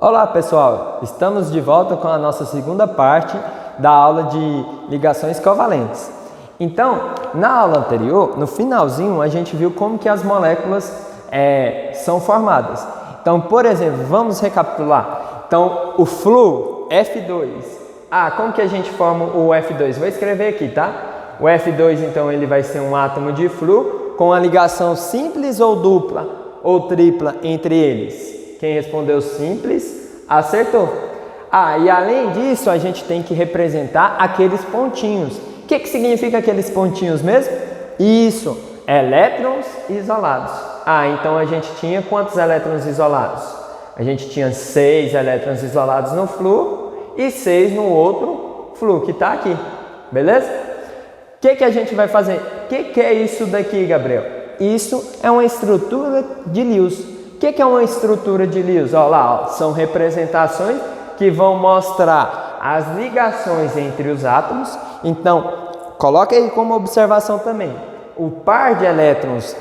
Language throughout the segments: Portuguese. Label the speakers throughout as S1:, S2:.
S1: Olá pessoal, estamos de volta com a nossa segunda parte da aula de ligações covalentes. Então, na aula anterior, no finalzinho, a gente viu como que as moléculas são formadas. Então, por exemplo, vamos recapitular. Então, o flúor F2. Como que a gente forma o F2? Vou escrever aqui, tá? O F2, então, ele vai ser um átomo de flúor com a ligação simples ou dupla ou tripla entre eles. Quem respondeu simples, acertou. E além disso, a gente tem que representar aqueles pontinhos. O que significa aqueles pontinhos mesmo? Isso, elétrons isolados. Então a gente tinha quantos elétrons isolados? A gente tinha 6 elétrons isolados no flúor e 6 no outro flúor, que está aqui. Beleza? O que a gente vai fazer? O que é isso daqui, Gabriel? Isso é uma estrutura de Lewis. O que é uma estrutura de Lewis? Olha lá, são representações que vão mostrar as ligações entre os átomos. Então, coloca aí como observação também. O par de elétrons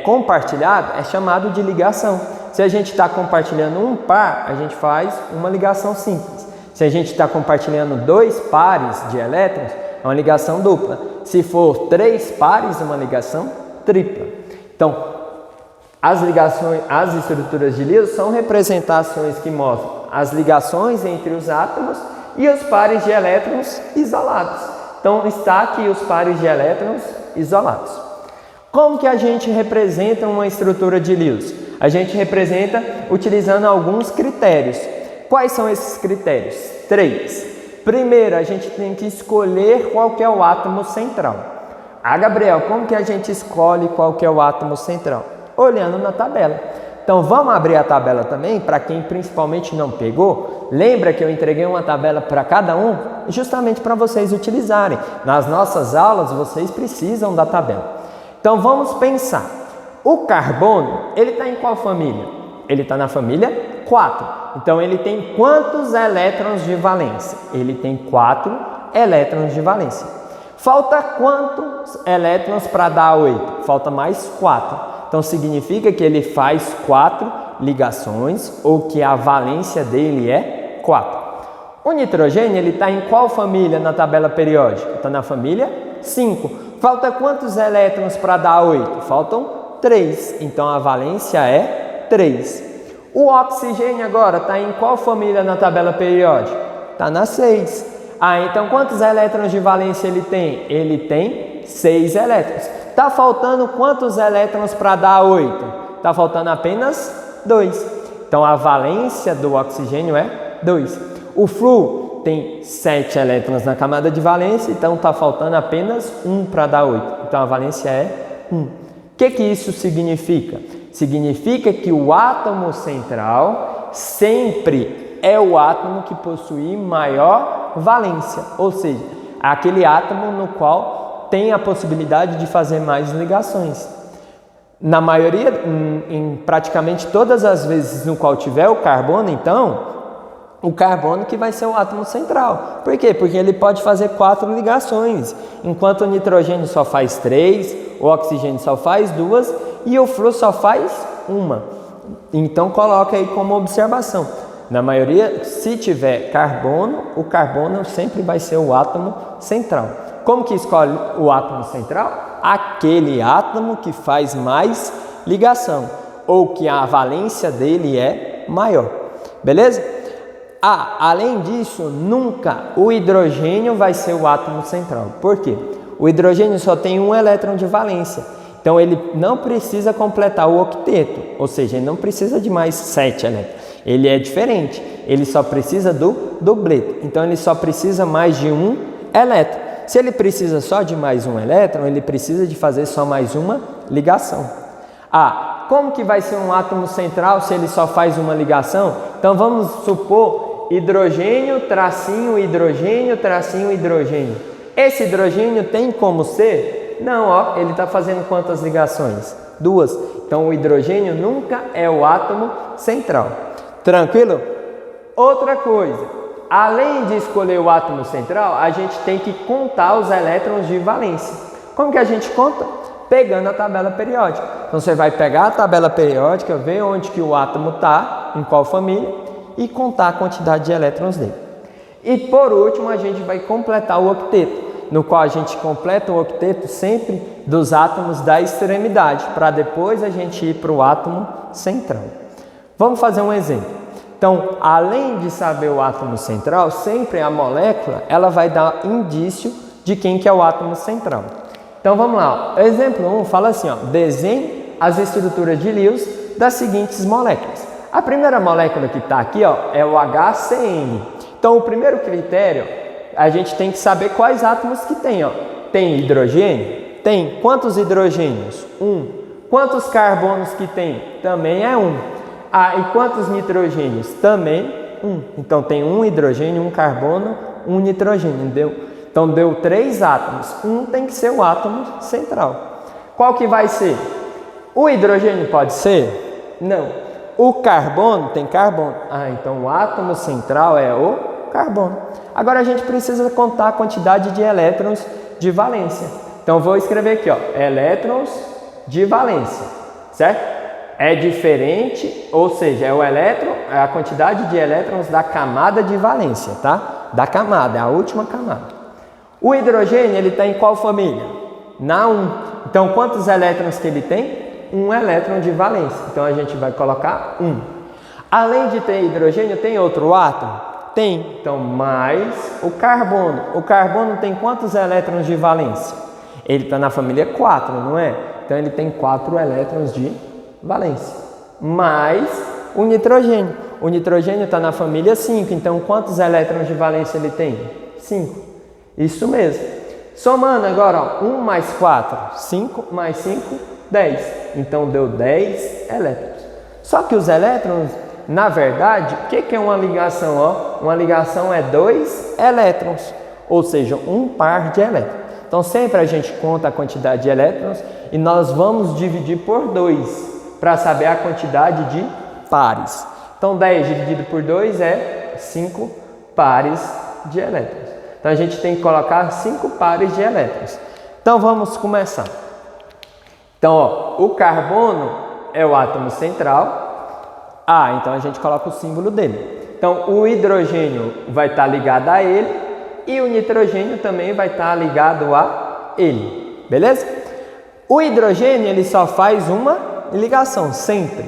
S1: compartilhado é chamado de ligação. Se a gente está compartilhando um par, a gente faz uma ligação simples. Se a gente está compartilhando 2 pares de elétrons, é uma ligação dupla. Se for 3 pares, uma ligação tripla. Então, as estruturas de Lewis são representações que mostram as ligações entre os átomos e os pares de elétrons isolados. Então, está aqui os pares de elétrons isolados. Como que a gente representa uma estrutura de Lewis? A gente representa utilizando alguns critérios. Quais são esses critérios? 3. Primeiro, a gente tem que escolher qual que é o átomo central. Gabriel, como que a gente escolhe qual que é o átomo central? Olhando na tabela. Então, vamos abrir a tabela também, para quem principalmente não pegou. Lembra que eu entreguei uma tabela para cada um? Justamente para vocês utilizarem. Nas nossas aulas, vocês precisam da tabela. Então, vamos pensar. O carbono, ele está em qual família? Ele está na família 4. Então, ele tem quantos elétrons de valência? Ele tem 4 elétrons de valência. Falta quantos elétrons para dar 8? Falta mais 4. Então, significa que ele faz 4 ligações ou que a valência dele é 4. O nitrogênio, ele está em qual família na tabela periódica? Está na família 5. Falta quantos elétrons para dar 8? Faltam 3. Então, a valência é 3. O oxigênio agora está em qual família na tabela periódica? Está na 6. Então quantos elétrons de valência ele tem? Ele tem 6 elétrons. Está faltando quantos elétrons para dar 8? Está faltando apenas 2. Então a valência do oxigênio é 2. O flúor tem 7 elétrons na camada de valência, então está faltando apenas 1 para dar 8. Então a valência é 1. O que isso significa? Significa que o átomo central sempre é o átomo que possui maior valência, ou seja, aquele átomo no qual tem a possibilidade de fazer mais ligações. Na maioria, em praticamente todas as vezes no qual tiver o carbono, então, o carbono que vai ser o átomo central. Por quê? Porque ele pode fazer 4 ligações, enquanto o nitrogênio só faz 3, o oxigênio só faz 2 e o flúor só faz 1. Então, coloca aí como observação. Na maioria, se tiver carbono, o carbono sempre vai ser o átomo central. Como que escolhe o átomo central? Aquele átomo que faz mais ligação, ou que a valência dele é maior. Beleza? Além disso, nunca o hidrogênio vai ser o átomo central. Por quê? O hidrogênio só tem 1 elétron de valência. Então, ele não precisa completar o octeto, ou seja, ele não precisa de mais 7 elétrons. Ele é diferente, ele só precisa do dubleto. Então, ele só precisa mais de 1 elétron. Se ele precisa só de mais 1 elétron, ele precisa de fazer só mais uma ligação. Como que vai ser um átomo central se ele só faz uma ligação? Então, vamos supor hidrogênio, tracinho, hidrogênio, tracinho, hidrogênio. Esse hidrogênio tem como ser? Não, ele está fazendo quantas ligações? 2. Então, o hidrogênio nunca é o átomo central. Tranquilo? Outra coisa, além de escolher o átomo central, a gente tem que contar os elétrons de valência. Como que a gente conta? Pegando a tabela periódica. Então, você vai pegar a tabela periódica, ver onde que o átomo está, em qual família, e contar a quantidade de elétrons dele. E por último, a gente vai completar o octeto, no qual a gente completa o octeto sempre dos átomos da extremidade, para depois a gente ir para o átomo central. Vamos fazer um exemplo. Então, além de saber o átomo central, sempre a molécula ela vai dar indício de quem que é o átomo central. Então, vamos lá. Ó. Exemplo 1 fala assim, ó, desenhe as estruturas de Lewis das seguintes moléculas. A primeira molécula que está aqui ó, é o HCN. Então, o primeiro critério, a gente tem que saber quais átomos que tem. Ó. Tem hidrogênio? Tem. Quantos hidrogênios? 1. Quantos carbonos que tem? Também é 1. Ah, e quantos nitrogênios? Também 1. Então, tem um hidrogênio, um carbono, um nitrogênio, deu? Então, deu 3 átomos. Um tem que ser o átomo central. Qual que vai ser? O hidrogênio pode ser? Não. O carbono tem carbono. Ah, então o átomo central é o carbono. Agora, a gente precisa contar a quantidade de elétrons de valência. Então, vou escrever aqui, ó, elétrons de valência, certo? É diferente, ou seja, é o elétron, é a quantidade de elétrons da camada de valência, tá? Da camada, é a última camada. O hidrogênio, ele está em qual família? Na 1. Então, quantos elétrons que ele tem? 1 elétron de valência. Então, a gente vai colocar 1. Além de ter hidrogênio, tem outro átomo? Tem. Então, mais o carbono. O carbono tem quantos elétrons de valência? Ele está na família 4, não é? Então, ele tem 4 elétrons de valência, mais o nitrogênio. O nitrogênio está na família 5, então quantos elétrons de valência ele tem? 5. Isso mesmo. Somando agora, ó, 1 mais 4, 5 mais 5, 10. Então deu 10 elétrons. Só que os elétrons, na verdade, o que é uma ligação? Ó? Uma ligação é 2 elétrons, ou seja, um par de elétrons. Então sempre a gente conta a quantidade de elétrons e nós vamos dividir por 2. Para saber a quantidade de pares. Então, 10 dividido por 2 é 5 pares de elétrons. Então, a gente tem que colocar 5 pares de elétrons. Então, vamos começar. Então, ó, o carbono é o átomo central. Ah, então a gente coloca o símbolo dele. Então, o hidrogênio vai estar ligado a ele e o nitrogênio também vai estar ligado a ele. Beleza? O hidrogênio, ele só faz uma ligação, sempre.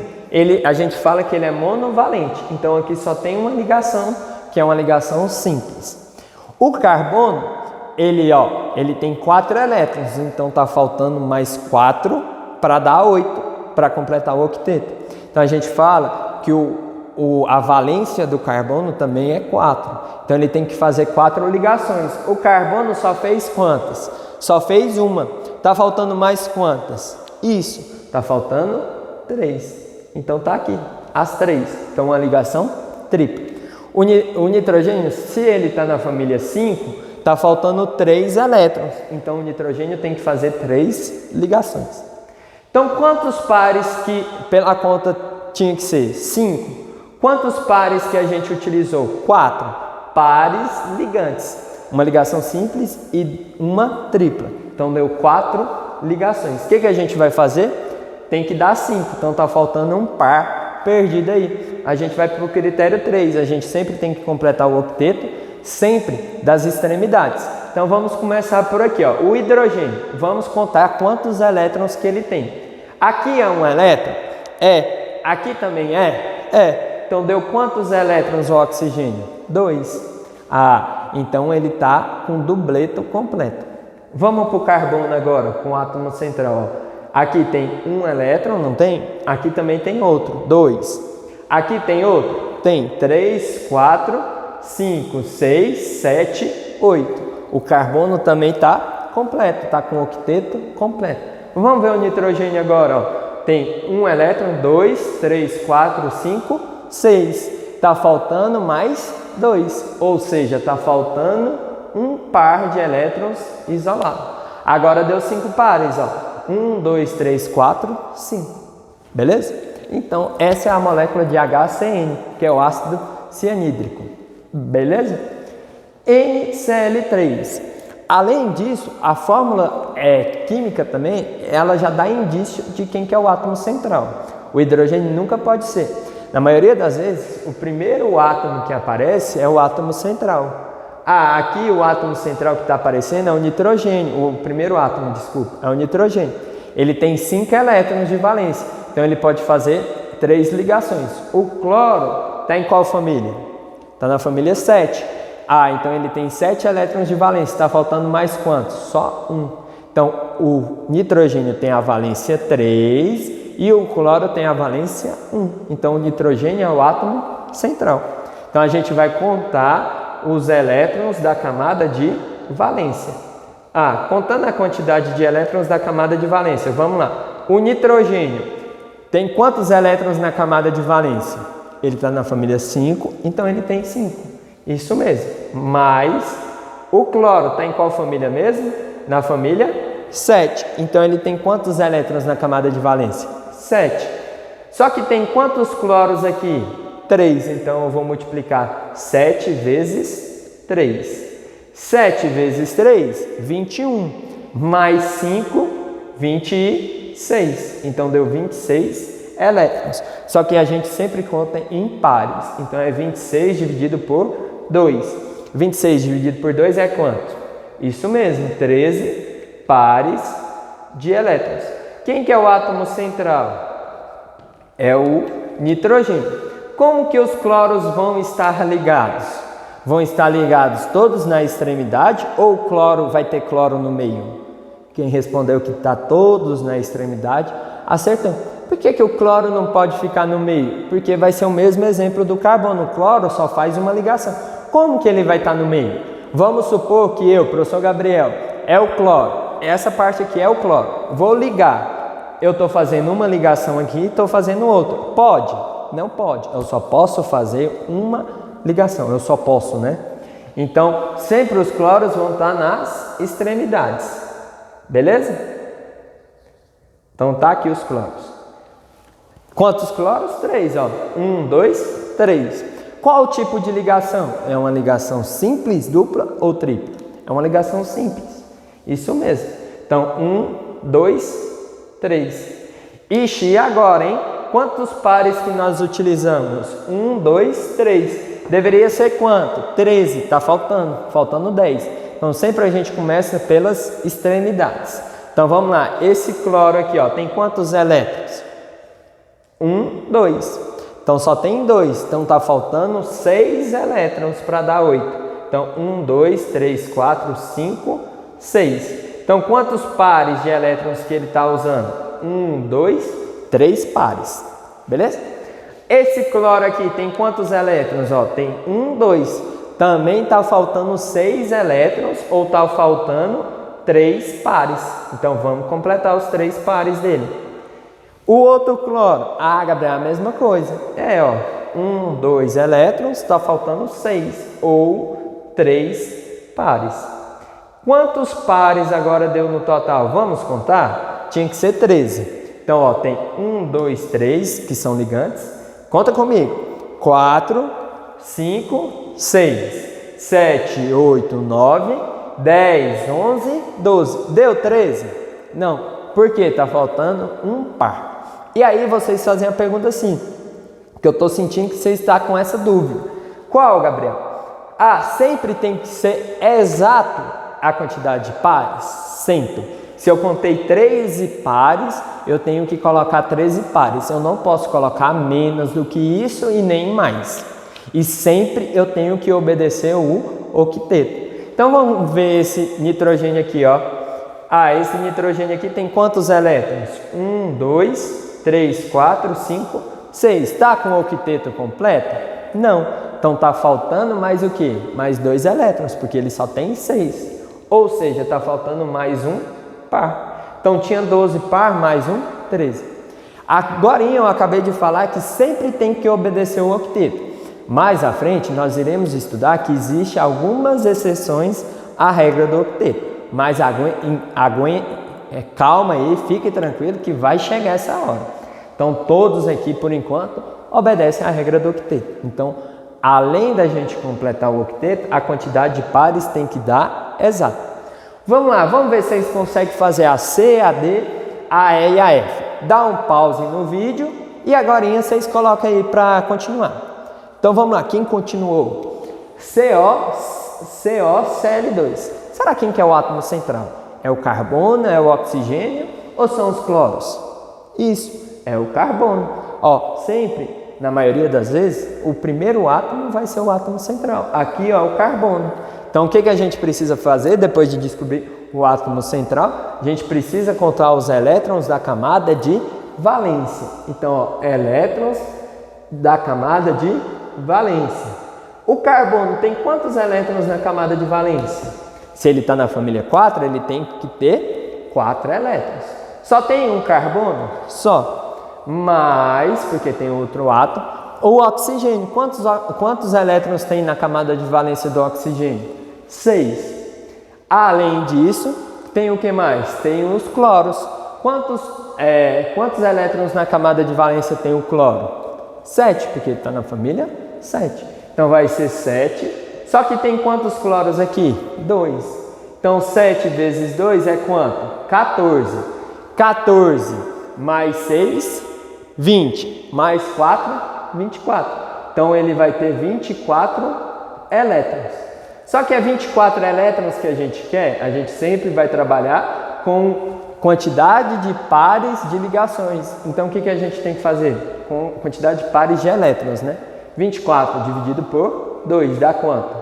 S1: A gente fala que ele é monovalente, então aqui só tem uma ligação, que é uma ligação simples. O carbono, ele tem 4 elétrons, então está faltando mais 4 para dar 8, para completar o octeto. Então a gente fala que a valência do carbono também é 4, então ele tem que fazer 4 ligações. O carbono só fez quantas? Só fez uma. Está faltando mais quantas? Isso. Está faltando 3. Então está aqui, as 3. Então uma ligação tripla. O nitrogênio, se ele está na família 5, está faltando 3 elétrons. Então o nitrogênio tem que fazer 3 ligações. Então quantos pares que pela conta tinha que ser? 5. Quantos pares que a gente utilizou? 4. Pares ligantes. Uma ligação simples e uma tripla. Então deu 4 ligações. O que a gente vai fazer? Tem que dar 5, então está faltando um par perdido aí. A gente vai para o critério 3, a gente sempre tem que completar o octeto, sempre das extremidades. Então vamos começar por aqui, ó. O hidrogênio, vamos contar quantos elétrons que ele tem. Aqui é um elétron? É. Aqui também é? É. Então deu quantos elétrons o oxigênio? 2. Ah, então ele está com dubleto completo. Vamos para o carbono agora, com o átomo central, ó. Aqui tem um elétron, não tem? Aqui também tem outro, 2. Aqui tem outro? Tem 3, 4, 5, 6, 7, 8. O carbono também está completo, está com o octeto completo. Vamos ver o nitrogênio agora. Ó. Tem um elétron, 2, 3, 4, 5, 6. Está faltando mais 2, ou seja, está faltando um par de elétrons isolado. Agora deu 5 pares, ó. 1, 2, 3, 4, 5. Beleza? Então, essa é a molécula de HCN, que é o ácido cianídrico. Beleza? NCl3. Além disso, a fórmula química também, ela já dá indício de quem que é o átomo central. O hidrogênio nunca pode ser. Na maioria das vezes, o primeiro átomo que aparece é o átomo central. Ah, aqui o átomo central que está aparecendo é o nitrogênio, o primeiro átomo, desculpa, é o nitrogênio. Ele tem 5 elétrons de valência, então ele pode fazer 3 ligações. O cloro está em qual família? Está na família 7. Ah, então ele tem 7 elétrons de valência, está faltando mais quantos? Só 1. Então o nitrogênio tem a valência 3 e o cloro tem a valência 1. Então o nitrogênio é o átomo central. Então a gente vai contar os elétrons da camada de valência. Ah, contando a quantidade de elétrons da camada de valência, vamos lá. O nitrogênio tem quantos elétrons na camada de valência? Ele está na família 5, então ele tem 5. Isso mesmo. Mas o cloro está em qual família mesmo? Na família 7. Então ele tem quantos elétrons na camada de valência? 7. Só que tem quantos cloros aqui? 3, então eu vou multiplicar 7 vezes 3. 7 vezes 3, 21. Mais 5, 26. Então deu 26 elétrons. Só que a gente sempre conta em pares. Então é 26 dividido por 2. 26 dividido por 2 é quanto? Isso mesmo, 13 pares de elétrons. Quem que é o átomo central? É o nitrogênio. Como que os cloros vão estar ligados? Vão estar ligados todos na extremidade ou o cloro vai ter cloro no meio? Quem respondeu que está todos na extremidade, acertou. Por que o cloro não pode ficar no meio? Porque vai ser o mesmo exemplo do carbono. O cloro só faz uma ligação. Como que ele vai estar no meio? Vamos supor que eu, professor Gabriel, é o cloro. Essa parte aqui é o cloro. Vou ligar. Eu estou fazendo uma ligação aqui e estou fazendo outra. Pode? Não pode. Eu só posso fazer uma ligação. Eu só posso, né? Então, sempre os cloros vão estar nas extremidades. Beleza? Então, tá aqui os cloros. Quantos cloros? 3, ó. 1, 2, 3. Qual o tipo de ligação? É uma ligação simples, dupla ou tripla? É uma ligação simples. Isso mesmo. Então, 1, 2, 3. Ixi, e agora, hein? Quantos pares que nós utilizamos? 1, 2, 3. Deveria ser quanto? 13. Está faltando 10. Então, sempre a gente começa pelas extremidades. Então, vamos lá. Esse cloro aqui, ó, tem quantos elétrons? 1, 2. Então, só tem 2. Então, está faltando 6 elétrons para dar 8. Então, 1, 2, 3, 4, 5, 6. Então, quantos pares de elétrons que ele está usando? 1, 2, 3 pares. Beleza? Esse cloro aqui tem quantos elétrons? Ó, tem 1, 2. Também está faltando 6 elétrons ou está faltando 3 pares. Então, vamos completar os 3 pares dele. O outro cloro, ah, Gabriel, a mesma coisa. É, ó, 1, 2 elétrons, está faltando 6 ou 3 pares. Quantos pares agora deu no total? Vamos contar? Tinha que ser 13. Então, ó, tem 1, 2, 3, que são ligantes. Conta comigo. 4, 5, 6, 7, 8, 9, 10, 11, 12. Deu 13? Não. Por quê? Está faltando um par. E aí vocês fazem a pergunta assim, que eu estou sentindo que você está com essa dúvida. Qual, Gabriel? Ah, sempre tem que ser exato a quantidade de pares? Sempre. Se eu contei 13 pares, eu tenho que colocar 13 pares. Eu não posso colocar menos do que isso e nem mais. E sempre eu tenho que obedecer o octeto. Então vamos ver esse nitrogênio aqui, ó. Ah, esse nitrogênio aqui tem quantos elétrons? 1, 2, 3, 4, 5, 6. Está com o octeto completo? Não. Então está faltando mais o quê? Mais 2 elétrons, porque ele só tem 6. Ou seja, está faltando mais um par. Então tinha 12 par, mais um, 13. Agora eu acabei de falar que sempre tem que obedecer o octeto. Mais à frente nós iremos estudar que existe algumas exceções à regra do octeto. Mas calma aí, fique tranquilo que vai chegar essa hora. Então todos aqui por enquanto obedecem à regra do octeto. Então além da gente completar o octeto, a quantidade de pares tem que dar exato. Vamos lá, vamos ver se vocês conseguem fazer a C, a D, a E e a F. Dá um pause no vídeo E agora vocês colocam aí para continuar. Então vamos lá, quem continuou? COCl2. Será quem que é o átomo central? É o carbono, é o oxigênio ou são os cloros? Isso, é o carbono. Ó, sempre, na maioria das vezes, o primeiro átomo vai ser o átomo central. Aqui, ó, o carbono. Então, o que a gente precisa fazer depois de descobrir o átomo central? A gente precisa contar os elétrons da camada de valência. Então, ó, elétrons da camada de valência. O carbono tem quantos elétrons na camada de valência? Se ele está na família 4, ele tem que ter 4 elétrons. Só tem um carbono? Só. Mas, porque tem outro átomo, o oxigênio. Quantos elétrons tem na camada de valência do oxigênio? 6. Além disso, tem o que mais? Tem os cloros. Quantos elétrons na camada de valência tem o cloro? 7, porque está na família 7. Então vai ser 7. Só que tem quantos cloros aqui? 2. Então 7 vezes 2 é quanto? 14. 14 mais 6, 20. Mais 4, 24. Então ele vai ter 24 elétrons. Só que é 24 elétrons que a gente quer, a gente sempre vai trabalhar com quantidade de pares de ligações. Então o que a gente tem que fazer? Com quantidade de pares de elétrons, né? 24 dividido por 2 dá quanto?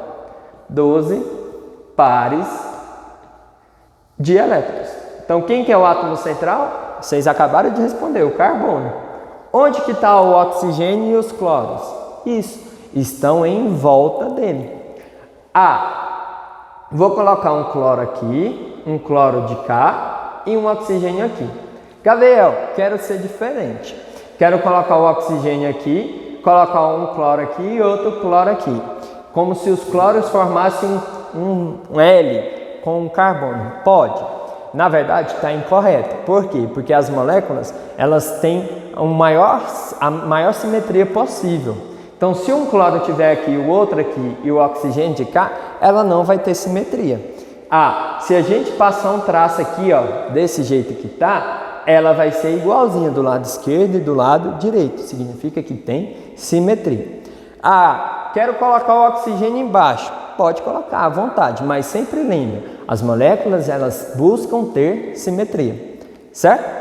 S1: 12 pares de elétrons. Então quem que é o átomo central? Vocês acabaram de responder, o carbono. Onde que está o oxigênio e os cloros? Isso, estão em volta dele. Vou colocar um cloro aqui, um cloro de cá e um oxigênio aqui. Gabriel, quero ser diferente. Quero colocar o oxigênio aqui, colocar um cloro aqui e outro cloro aqui. Como se os cloros formassem um L com um carbono. Pode. Na verdade, está incorreto. Por quê? Porque as moléculas elas têm a maior simetria possível. Então, se um cloro tiver aqui, o outro aqui e o oxigênio de cá, ela não vai ter simetria. Se a gente passar um traço aqui, ó, desse jeito que tá, ela vai ser igualzinha do lado esquerdo e do lado direito. Significa que tem simetria. Quero colocar o oxigênio embaixo. Pode colocar à vontade, mas sempre lembre, as moléculas elas buscam ter simetria, certo?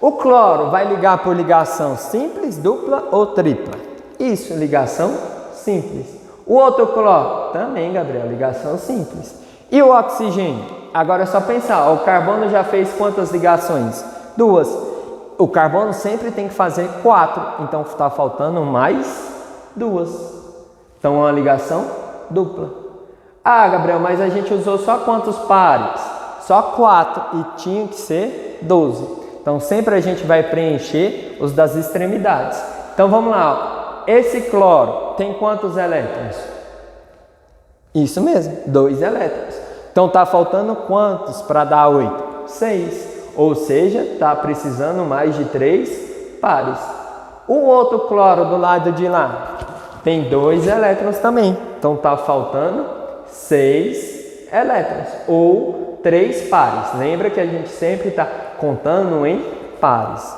S1: O cloro vai ligar por ligação simples, dupla ou tripla? Isso, ligação simples. O outro cloro? Também, Gabriel, ligação simples. E o oxigênio? Agora é só pensar, o carbono já fez quantas ligações? 2. O carbono sempre tem que fazer 4, então está faltando mais 2. Então é uma ligação dupla. Gabriel, mas a gente usou só quantos pares? Só 4 e tinha que ser 12. Então sempre a gente vai preencher os das extremidades. Então vamos lá. Esse cloro tem quantos elétrons? Isso mesmo, 2 elétrons. Então está faltando quantos para dar 8? 6. Ou seja, está precisando mais de 3 pares. O outro cloro do lado de lá tem 2 elétrons também. Então está faltando 6 elétrons ou 3 pares. Lembra que a gente sempre está contando em pares.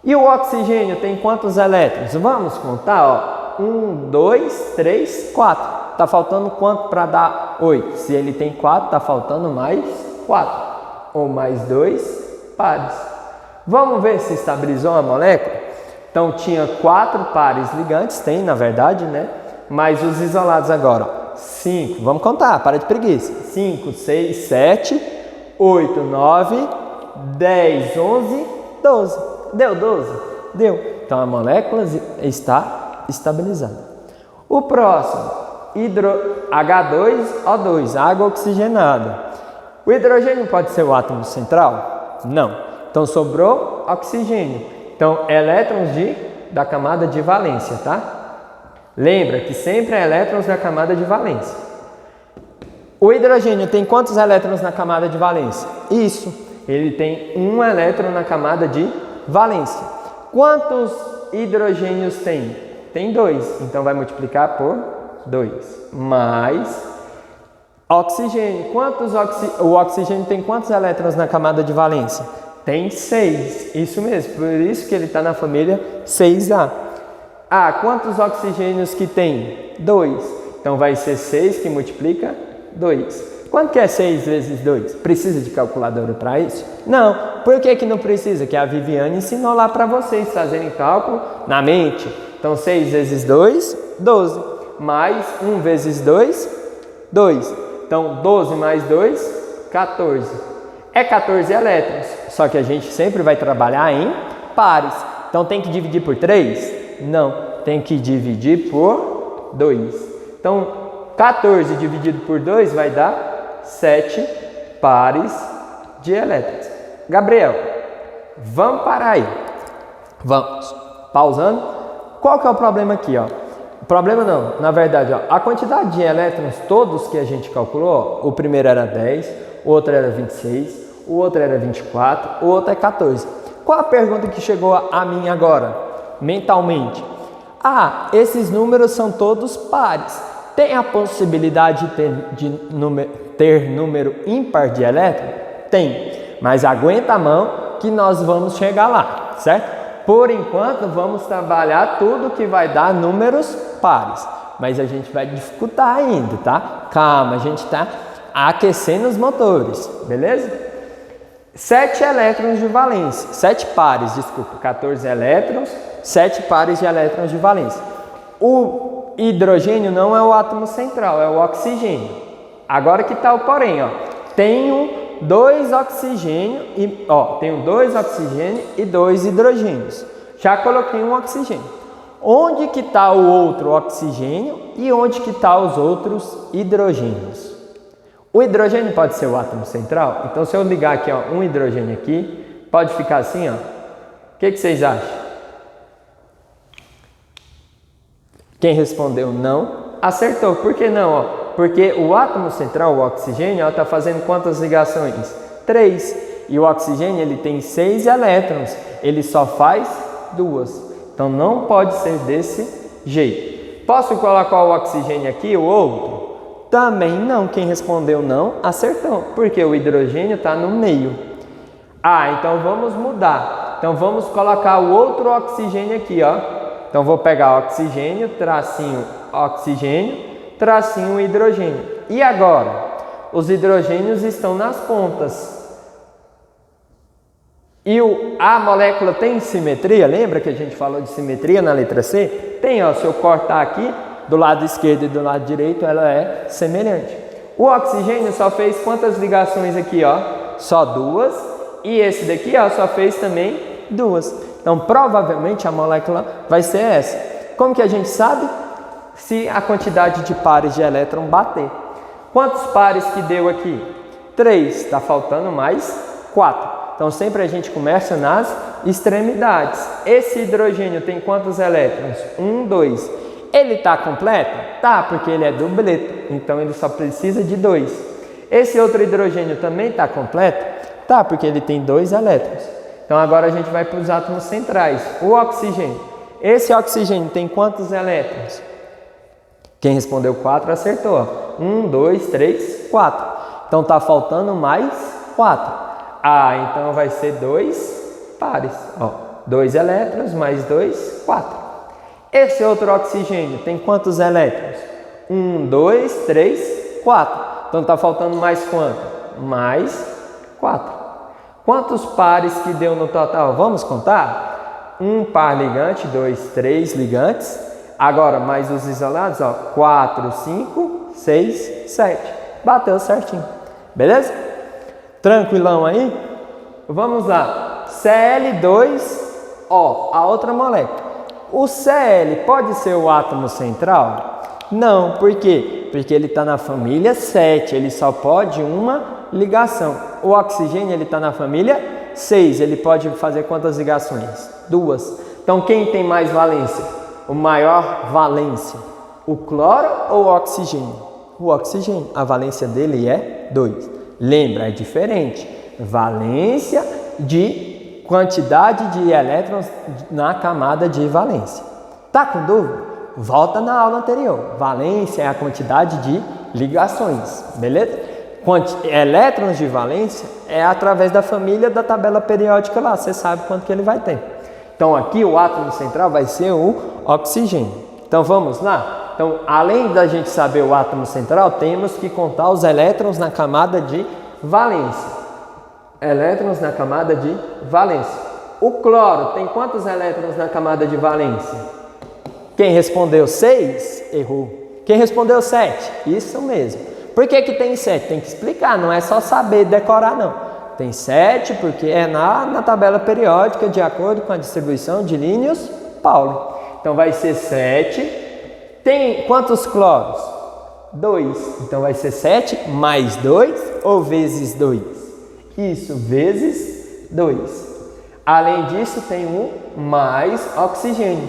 S1: E o oxigênio tem quantos elétrons? Vamos contar, ó. 1, 2, 3, 4. Está faltando quanto para dar 8? Se ele tem 4, está faltando mais 4. Ou mais 2 pares. Vamos ver se estabilizou a molécula? Então tinha 4 pares ligantes, tem na verdade, né? Mas os isolados agora, ó. 5, vamos contar, para de preguiça. 5, 6, 7, 8, 9, 10, 11, 12. Deu 12? Deu. Então a molécula está estabilizada. O próximo, H2O2, água oxigenada. O hidrogênio pode ser o átomo central? Não. Então sobrou oxigênio. Então elétrons da camada de valência, tá? Lembra que sempre é elétrons na camada de valência. O hidrogênio tem quantos elétrons na camada de valência? Isso, ele tem 1 elétron na camada de valência. Quantos hidrogênios tem? Tem 2, então vai multiplicar por 2. Mais oxigênio. O oxigênio tem quantos elétrons na camada de valência? Tem 6, isso mesmo, por isso que ele está na família 6A. Ah, quantos oxigênios que tem? 2. Então vai ser 6 que multiplica 2. Quanto que é 6 vezes 2? Precisa de calculadora para isso? Não. Por que não precisa? Que a Viviane ensinou lá para vocês fazerem cálculo na mente. Então 6 vezes 2, 12. Mais 1 vezes 2, 2. Então 12 mais 2, 14. É 14 elétrons. Só que a gente sempre vai trabalhar em pares. Então tem que dividir por 3? Não. Tem que dividir por 2. Então 14 dividido por 2 vai dar 7 pares de elétrons. Gabriel, vamos parar aí. Vamos. Pausando. Qual que é o problema aqui, ó? O problema não, na verdade, ó, a quantidade de elétrons, todos que a gente calculou, ó, o primeiro era 10, o outro era 26, o outro era 24, o outro é 14. Qual a pergunta que chegou a mim agora, mentalmente? Ah, esses números são todos pares. Tem a possibilidade de ter número ímpar de elétrons? Tem, mas aguenta a mão que nós vamos chegar lá, certo? Por enquanto, vamos trabalhar tudo que vai dar números pares, mas a gente vai dificultar ainda, tá? Calma, a gente está aquecendo os motores, beleza? 7 elétrons de valência, 7 pares, desculpa, 14 elétrons, 7 pares de elétrons de valência. O hidrogênio não é o átomo central, é o oxigênio. Agora que está o porém, ó. Tenho 2 oxigênio e tenho 2 oxigênio e 2 hidrogênios. Já coloquei um oxigênio. Onde que está o outro oxigênio e onde que está os outros hidrogênios? O hidrogênio pode ser o átomo central. Então, se eu ligar aqui, ó, um hidrogênio aqui, pode ficar assim, ó. O que vocês acham? Quem respondeu não, acertou. Por que não? Ó? Porque o átomo central, o oxigênio, está fazendo quantas ligações? 3. E o oxigênio ele tem 6 elétrons. Ele só faz 2. Então não pode ser desse jeito. Posso colocar o oxigênio aqui, o outro? Também não. Quem respondeu não, acertou. Porque o hidrogênio está no meio. Ah, então vamos mudar. Então vamos colocar o outro oxigênio aqui, ó. Então vou pegar oxigênio, tracinho oxigênio, tracinho hidrogênio. E agora? Os hidrogênios estão nas pontas. E a molécula tem simetria? Lembra que a gente falou de simetria na letra C? Tem, ó. Se eu cortar aqui, do lado esquerdo e do lado direito, ela é semelhante. O oxigênio só fez quantas ligações aqui, ó? Só 2. E esse daqui, ó, só fez também 2. Então, provavelmente a molécula vai ser essa. Como que a gente sabe? Se a quantidade de pares de elétron bater. Quantos pares que deu aqui? 3. Está faltando mais 4. Então, sempre a gente começa nas extremidades. Esse hidrogênio tem quantos elétrons? 1, 2. Ele está completo? Tá, porque ele é dupleto. Então, ele só precisa de 2. Esse outro hidrogênio também está completo? Tá, porque ele tem 2 elétrons. Então, agora a gente vai para os átomos centrais. O oxigênio. Esse oxigênio tem quantos elétrons? Quem respondeu 4 acertou. 1, 2, 3, 4. Então, está faltando mais 4. Ah, então vai ser 2 pares. 2 elétrons mais 2, 4. Esse outro oxigênio tem quantos elétrons? 1, 2, 3, 4. Então, está faltando mais quanto? Mais 4. Quantos pares que deu no total? Vamos contar? 1 par ligante, 2, 3 ligantes. Agora, mais os isolados, ó, 4, 5, 6, 7. Bateu certinho. Beleza? Tranquilão aí? Vamos lá. Cl2, ó, a outra molécula. O Cl pode ser o átomo central? Não, por quê? Porque ele está na família 7, ele só pode uma ligação. O oxigênio ele está na família 6, ele pode fazer quantas ligações? 2. Então quem tem mais valência? O maior valência, o cloro ou o oxigênio? O oxigênio, a valência dele é 2. Lembra, é diferente. Valência de quantidade de elétrons na camada de valência. Tá com dúvida? Volta na aula anterior. Valência é a quantidade de ligações, beleza? elétrons de valência é através da família da tabela periódica lá, você sabe quanto que ele vai ter. Então aqui o átomo central vai ser o oxigênio. Então vamos lá? Então além da gente saber o átomo central, temos que contar os elétrons na camada de valência. Elétrons na camada de valência. O cloro tem quantos elétrons na camada de valência? Quem respondeu 6, errou. Quem respondeu 7? Isso mesmo. Por que que tem 7? Tem que explicar, não é só saber decorar não. Tem 7 porque é na tabela periódica de acordo com a distribuição de Linus-Pauling. Então vai ser 7. Tem quantos cloros? 2. Então vai ser 7 mais 2 ou vezes 2? Isso, vezes 2. Além disso tem um mais oxigênio.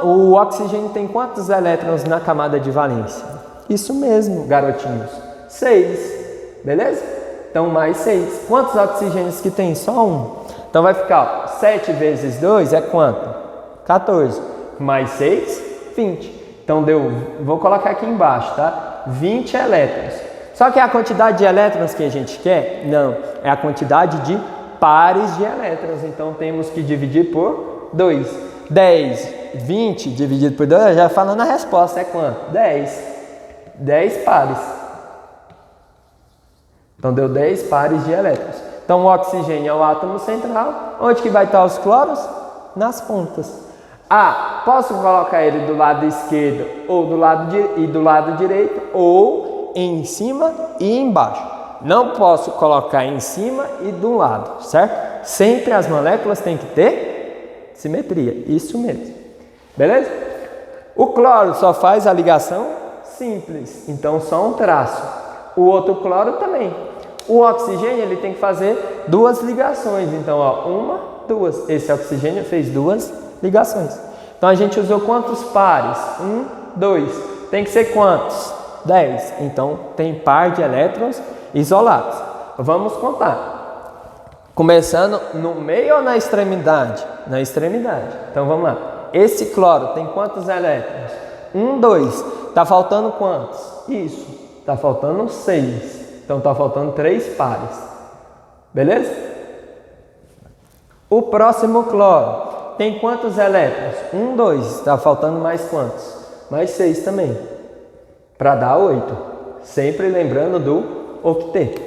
S1: O oxigênio tem quantos elétrons na camada de valência? Isso mesmo, garotinhos. 6. Beleza? Então, mais 6. Quantos oxigênios que tem? Só um. Então, vai ficar 7 vezes 2 é quanto? 14. Mais 6, 20. Então, vou colocar aqui embaixo, tá? 20 elétrons. Só que é a quantidade de elétrons que a gente quer? Não. É a quantidade de pares de elétrons. Então, temos que dividir por 2. 10, 20 dividido por 2, já falando a resposta, é quanto? 10. 10 pares. Então, deu 10 pares de elétrons. Então, o oxigênio é o átomo central. Onde que vai estar os cloros? Nas pontas. Ah, posso colocar ele do lado esquerdo ou do lado direito, ou em cima e embaixo. Não posso colocar em cima e do lado, certo? Sempre as moléculas têm que ter simetria. Isso mesmo. Beleza? O cloro só faz a ligação simples, então só um traço. O outro cloro também. O oxigênio ele tem que fazer duas ligações, então ó, uma, duas. Esse oxigênio fez duas ligações. Então a gente usou quantos pares? 1, 2. Tem que ser quantos? 10. Então tem par de elétrons isolados. Vamos contar. Começando no meio ou na extremidade? Na extremidade. Então vamos lá. Esse cloro tem quantos elétrons? 1, 2. Está faltando quantos? Isso. Está faltando 6. Então está faltando 3 pares. Beleza? O próximo cloro tem quantos elétrons? 1, 2. Está faltando mais quantos? Mais 6 também. Para dar 8. Sempre lembrando do octeto.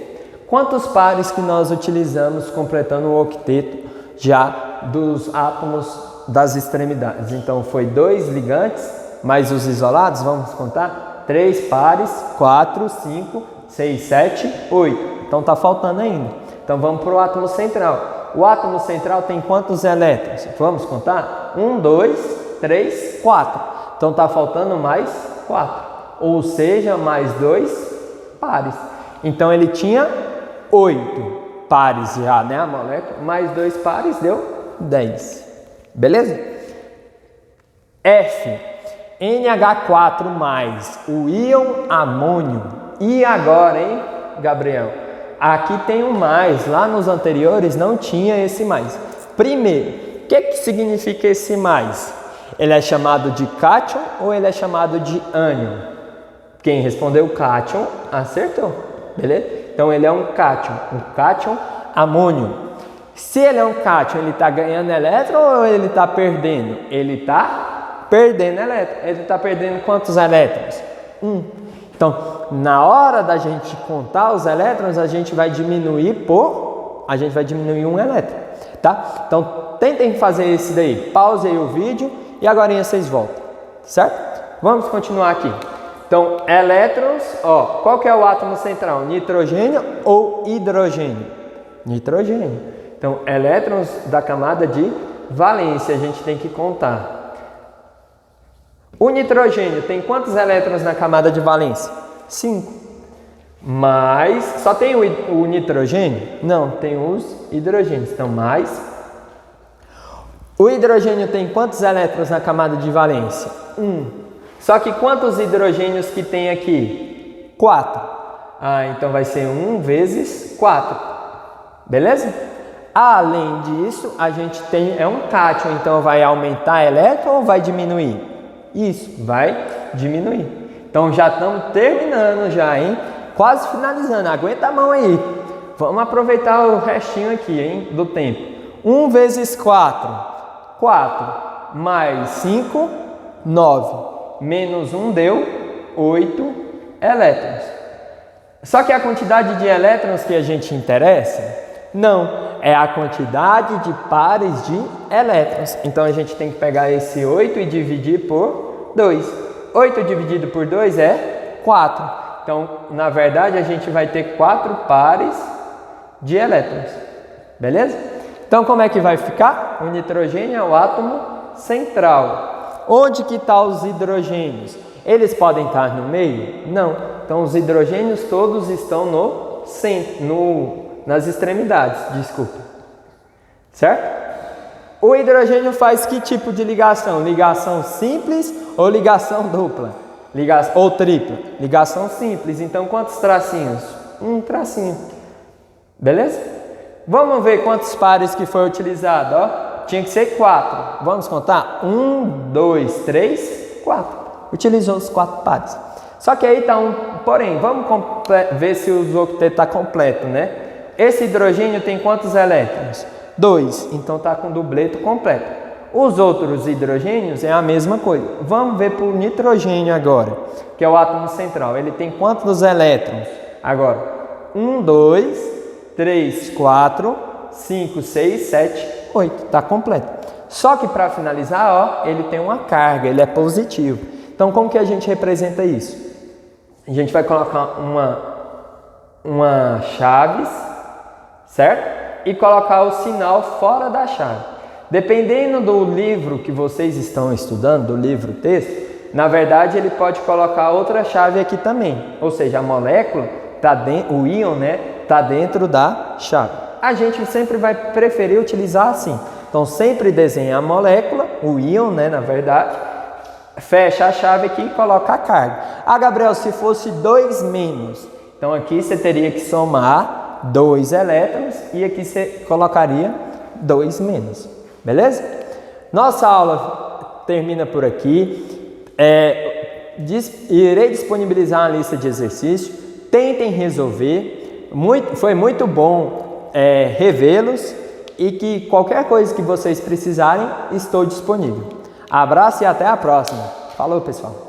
S1: Quantos pares que nós utilizamos completando o octeto já dos átomos das extremidades? Então foi 2 ligantes, mais os isolados, vamos contar? 3 pares, 4, 5, 6, 7, 8. Então está faltando ainda. Então vamos para o átomo central. O átomo central tem quantos elétrons? Vamos contar? 1, 2, 3, 4. Então está faltando mais 4. Ou seja, mais 2 pares. Então ele tinha 8 pares já, né? A molécula, mais 2 pares deu 10. Beleza? F. NH4+, o íon amônio. E agora, hein, Gabriel? Aqui tem um mais, lá nos anteriores não tinha esse mais. Primeiro, o que significa esse mais? Ele é chamado de cátion ou ele é chamado de ânion? Quem respondeu cátion acertou, beleza? Então ele é um cátion amônio. Se ele é um cátion, ele está ganhando elétron ou ele está perdendo? Ele está perdendo elétron. Ele está perdendo quantos elétrons? 1. Então, na hora da gente contar os elétrons, a gente vai diminuir um elétron, tá? Então, tentem fazer esse daí. Pause aí o vídeo e agora vocês voltam, certo? Vamos continuar aqui. Então, elétrons, ó, qual que é o átomo central? Nitrogênio ou hidrogênio? Nitrogênio. Então, elétrons da camada de valência a gente tem que contar. O nitrogênio tem quantos elétrons na camada de valência? 5. Mas, só tem o nitrogênio? Não, tem os hidrogênios. Então, mais. O hidrogênio tem quantos elétrons na camada de valência? 1. Só que quantos hidrogênios que tem aqui? 4. Ah, então vai ser 1 vezes 4. Beleza? Além disso, a gente tem, é um cátion, então vai aumentar elétron ou vai diminuir? Isso, vai diminuir. Então já estamos terminando já, hein? quase finalizando, aguenta a mão aí. Vamos aproveitar o restinho aqui, hein, do tempo. 1 vezes 4, 4, mais 5, 9, menos 1 deu 8 elétrons. Só que a quantidade de elétrons que a gente interessa? Não, é a quantidade de pares de elétrons. Então a gente tem que pegar esse 8 e dividir por 2. 8 dividido por 2 é 4. Então, na verdade, a gente vai ter 4 pares de elétrons. Beleza? Então, como é que vai ficar? O nitrogênio é o átomo central. Onde que estão os hidrogênios? Eles podem estar no meio? Não. Então, os hidrogênios todos estão no centro, nas extremidades, desculpa. Certo? O hidrogênio faz que tipo de ligação? Ligação simples ou ligação dupla? Ou tripla? Ligação simples. Então, quantos tracinhos? Um tracinho. Beleza? Vamos ver quantos pares que foi utilizado. Ó. Tinha que ser 4. Vamos contar? 1, 2, 3, 4. Utilizou os 4 pares. Só que aí está um porém. Vamos ver se o octeto está completo, né? Esse hidrogênio tem quantos elétrons? 2. Então está com o dubleto completo. Os outros hidrogênios é a mesma coisa. Vamos ver para o nitrogênio agora, que é o átomo central. Ele tem quantos elétrons? Agora, 1, 2, 3, 4, 5, 6, 7, 8. Está completo. Só que para finalizar, ó, ele tem uma carga, ele é positivo. Então, como que a gente representa isso? A gente vai colocar uma chaves, certo? E colocar o sinal fora da chave. Dependendo do livro que vocês estão estudando, do livro texto, na verdade ele pode colocar outra chave aqui também. Ou seja, a molécula, o íon, né, está dentro da chave. A gente sempre vai preferir utilizar assim. Então sempre desenha a molécula, o íon, né, na verdade, fecha a chave aqui e coloca a carga. Ah, Gabriel, se fosse 2 menos, então aqui você teria que somar 2 elétrons e aqui você colocaria 2 menos. Beleza? Nossa aula termina por aqui. Irei disponibilizar uma lista de exercícios. Tentem resolver. Foi muito bom revê-los e que qualquer coisa que vocês precisarem, estou disponível. Abraço e até a próxima. Falou, pessoal.